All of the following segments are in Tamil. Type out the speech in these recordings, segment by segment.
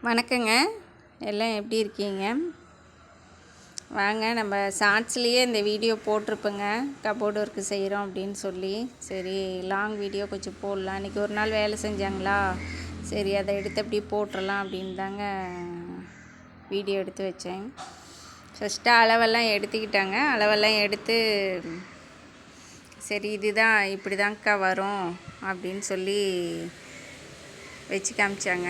வணக்கங்க. எல்லாம் எப்படி இருக்கீங்க? வாங்க, நம்ம ஷார்ட்ஸ்லேயே இந்த வீடியோ போட்டிருப்பேங்க, கபோர்டு ஒர்க்கு செய்கிறோம் அப்படின்னு சொல்லி. சரி, லாங் வீடியோ கொஞ்சம் போடலாம். இன்றைக்கி ஒரு நாள் வேலை செஞ்சாங்களா, சரி அதை எடுத்து அப்படி போட்டுடலாம் அப்படின்னு தாங்க வீடியோ எடுத்து வச்சேன். ஃபஸ்ட்டு அளவெல்லாம் எடுத்துக்கிட்டாங்க. அளவெல்லாம் எடுத்து சரி இதுதான் இப்படி தான்க்கா வரும் அப்படின்னு சொல்லி வச்சு காமிச்சாங்க.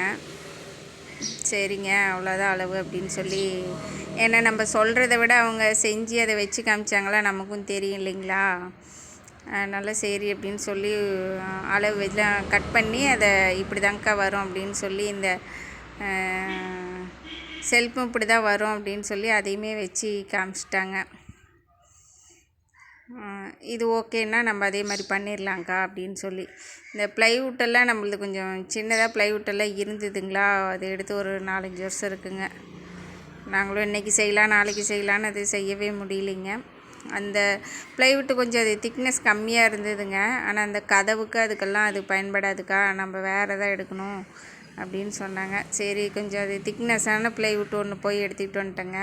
சரிங்க, அவ்வளோதான் அளவு அப்படின்னு சொல்லி, ஏன்னா நம்ம சொல்கிறத விட அவங்க செஞ்சு அதை வச்சு காமிச்சாங்களா, நமக்கும் தெரியும் இல்லைங்களா. அதனால் சரி அப்படின்னு சொல்லி அளவு எல்லாம் கட் பண்ணி அதை இப்படி தான்க்கா வரும் அப்படின்னு சொல்லி, இந்த செல்ஃபும் இப்படி தான் வரும் அப்படின்னு சொல்லி அதையுமே வச்சு காமிச்சிட்டாங்க. இது ஓகேன்னா நம்ம அதே மாதிரி பண்ணிடலாங்க்கா அப்படின்னு சொல்லி. இந்த ப்ளைவுட்டெல்லாம் நம்மளது கொஞ்சம் சின்னதாக ப்ளைவுட்டெல்லாம் இருந்ததுங்களா, அதை எடுத்து ஒரு 4-5 வருஷம் இருக்குங்க. நாங்களும் இன்றைக்கி செய்யலாம் நாளைக்கு செய்யலான்னு அது செய்யவே முடியலைங்க. அந்த ப்ளைவுட்டு கொஞ்சம் அது திக்னஸ் கம்மியாக இருந்ததுங்க. ஆனால் அந்த கதவுக்கு அதுக்கெல்லாம் அது பயன்படாதுக்கா, நம்ம வேறு எதாவது எடுக்கணும் அப்படின்னு சொன்னாங்க. சரி, கொஞ்சம் அது திக்னஸான ப்ளைவுட் ஒன்று போய் எடுத்துக்கிட்டு வந்துட்டேங்க.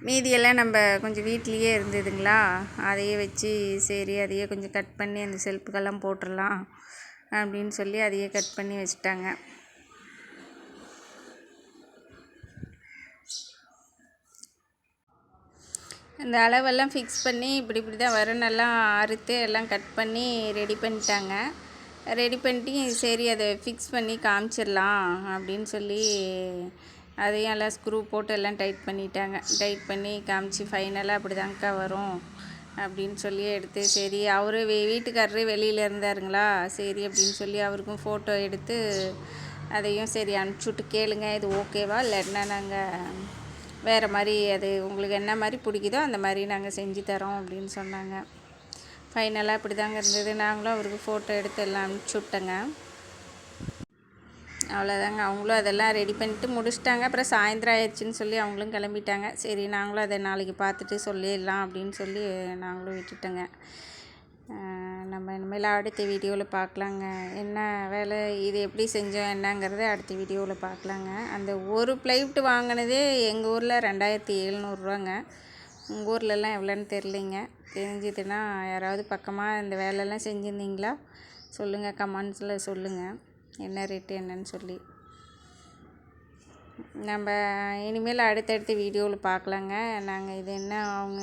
மீதியெல்லாம் நம்ம கொஞ்சம் வீட்லேயே இருந்ததுங்களா, அதையே வச்சு சரி அதையே கொஞ்சம் கட் பண்ணி அந்த செல்ஃபுக்கெல்லாம் போட்டுடலாம் அப்படின்னு சொல்லி அதையே கட் பண்ணி வச்சுட்டாங்க. அந்த அளவெல்லாம் ஃபிக்ஸ் பண்ணி இப்படி தான் வரனெல்லாம் அறுத்து எல்லாம் கட் பண்ணி ரெடி பண்ணிட்டாங்க. ரெடி பண்ணிட்டு சரி அதை ஃபிக்ஸ் பண்ணி காமிச்சிடலாம் அப்படின்னு சொல்லி அதையும் எல்லாம் ஸ்க்ரூ போட்டு எல்லாம் டைட் பண்ணிட்டாங்க. டைட் பண்ணி காமிச்சு ஃபைனலாக அப்படி தான்க்கா வரும் அப்படின்னு சொல்லி எடுத்து, சரி அவரு வீட்டுக்காரரு வெளியில் இருந்தாருங்களா, சரி அப்படின்னு சொல்லி அவருக்கும் ஃபோட்டோ எடுத்து அதையும் சரி அனுப்பிச்சுட்டு கேளுங்க இது ஓகேவா, இல்லைன்னா நாங்கள் வேறு மாதிரி அது உங்களுக்கு என்ன மாதிரி பிடிக்குதோ அந்த மாதிரி நாங்கள் செஞ்சு தரோம் அப்படின்னு சொன்னாங்க. ஃபைனலாக இப்படி தாங்க இருந்தது. நாங்களும் அவருக்கு ஃபோட்டோ எடுத்து எல்லாம் அனுப்பிச்சுட்டேங்க. அவ்வளோதாங்க. அவங்களும் அதெல்லாம் ரெடி பண்ணிட்டு முடிச்சிட்டாங்க. அப்புறம் சாயந்தரம் ஆயிடுச்சுன்னு சொல்லி அவங்களும் கிளம்பிட்டாங்க. சரி, நாங்களும் அதை நாளைக்கு பார்த்துட்டு சொல்லிடலாம் அப்படின்னு சொல்லி நாங்களும் விட்டுட்டோங்க. நம்ம இனிமேல் அடுத்த வீடியோவில் பார்க்கலாங்க. என்ன வேலை, இது எப்படி செஞ்சோம் என்னங்கிறத அடுத்த வீடியோவில் பார்க்கலாங்க. அந்த ஒரு ப்ளைவுட் வாங்கினதே எங்கள் ஊரில் 2700 உங்கள் ஊர்லெலாம் எவ்வளோன்னு தெரிலிங்க. தெரிஞ்சதுன்னா யாராவது பக்கமாக இந்த வேலையெல்லாம் செஞ்சுருந்தீங்களா சொல்லுங்கள், கமெண்ட்ஸில் சொல்லுங்கள் என்ன ரேட்டு என்னன்னு சொல்லி. நம்ம இனிமேல் அடுத்தடுத்த வீடியோவில் பார்க்கலாங்க. நாங்கள் இது என்ன அவங்க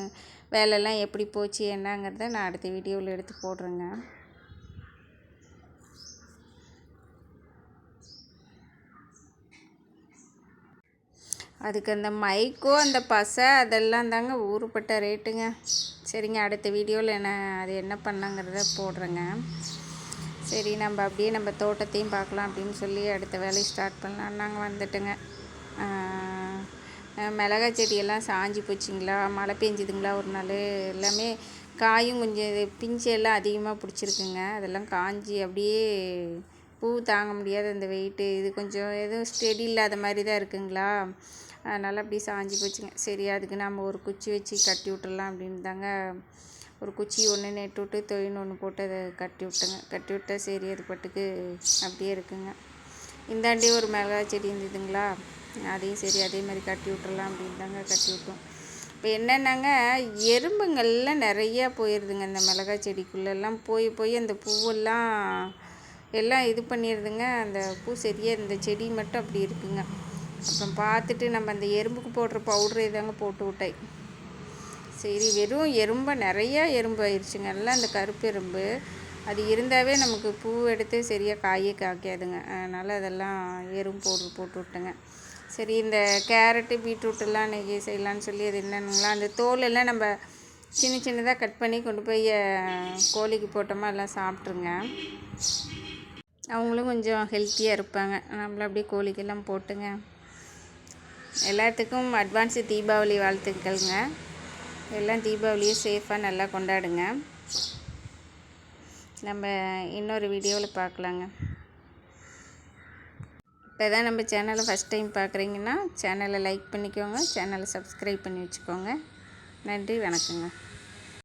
வேலையெல்லாம் எப்படி போச்சு என்னங்கிறத நான் அடுத்த வீடியோவில் எடுத்து போடுறேங்க. அதுக்கு அந்த மைக்கோ அந்த பசை அதெல்லாம் தாங்க ஊருப்பட்ட ரேட்டுங்க. சரிங்க, அடுத்த வீடியோவில் அது என்ன பண்ணாங்கிறத போடுறேங்க. சரி, நம்ம அப்படியே நம்ம தோட்டத்தையும் பார்க்கலாம் அப்படின்னு சொல்லி அடுத்த வேலையை ஸ்டார்ட் பண்ணலாம். நாங்கள் வந்துட்டோங்க. மிளகாய் செடியெல்லாம் சாஞ்சி போச்சுங்களா, மழை பெஞ்சுதுங்களா ஒரு நாள், எல்லாமே காயும் கொஞ்சம் பிஞ்சு எல்லாம் அதிகமாக பிடிச்சிருக்குங்க. அதெல்லாம் காஞ்சி அப்படியே பூ தாங்க முடியாத அந்த வெயிட்டு, இது கொஞ்சம் எதுவும் ஸ்டெடி இல்லாத மாதிரி தான் இருக்குங்களா, அதனால் அப்படியே சாஞ்சி போச்சுங்க. சரி, அதுக்கு நம்ம ஒரு குச்சி வச்சு கட்டி விட்டுடலாம் அப்படின்னு தாங்க ஒரு குச்சி ஒன்று நெட்டு விட்டு தொழில் ஒன்று போட்டு அதை கட்டி விட்டேங்க. கட்டி விட்டால் சரி அது பட்டுக்கு அப்படியே இருக்குங்க. இந்தாண்டி ஒரு மிளகாய் செடி இருந்ததுங்களா, அதையும் சரி அதே மாதிரி கட்டி விட்டுறலாம் அப்படின்னு தாங்க கட்டி விட்டோம். இப்போ என்னென்னாங்க, எறும்புங்கள்லாம் நிறையா போயிடுதுங்க அந்த மிளகாய் செடிக்குள்ளெல்லாம். போய் அந்த பூவெல்லாம் எல்லாம் இது பண்ணிடுதுங்க. அந்த பூ சரியாக இந்த செடி மட்டும் அப்படி இருக்குங்க. அப்புறம் பார்த்துட்டு நம்ம அந்த எறும்புக்கு போடுற பவுட்ரு இதாங்க போட்டு விட்டேன். சரி, வெறும் எறும்பை நிறையா எறும்பு ஆயிடுச்சுங்க. எல்லாம் அந்த கருப்பு எறும்பு அது இருந்தாவே நமக்கு பூ எடுத்து சரியாக காயே காய்க்காதுங்க. அதனால் அதெல்லாம் எறும்பு போட்டு விட்டேங்க. சரி, இந்த கேரட்டு பீட்ரூட்டெல்லாம் இன்றைக்கி செய்யலான்னு சொல்லி அது என்னென்னுங்களா, அந்த தோலெல்லாம் நம்ம சின்னதாக கட் பண்ணி கொண்டு போய் கோழிக்கு போட்டோமா எல்லாம் சாப்பிட்ருங்க. அவங்களும் கொஞ்சம் ஹெல்த்தியாக இருப்பாங்க. நம்மள அப்படியே கோழிக்கெல்லாம் போட்டுங்க. எல்லாத்துக்கும் அட்வான்ஸு தீபாவளி வாழ்த்துக்கள்ங்க. எல்லாம் தீபாவளியை சேஃபாக நல்லா கொண்டாடுங்க. நம்ம இன்னொரு வீடியோவில் பார்க்கலாங்க. இப்போ தான் நம்ம சேனலை ஃபஸ்ட் டைம் பார்க்குறீங்கன்னா சேனலை லைக் பண்ணிக்கோங்க, சேனலை சப்ஸ்கிரைப் பண்ணி வச்சுக்கோங்க. நன்றி, வணக்கங்க.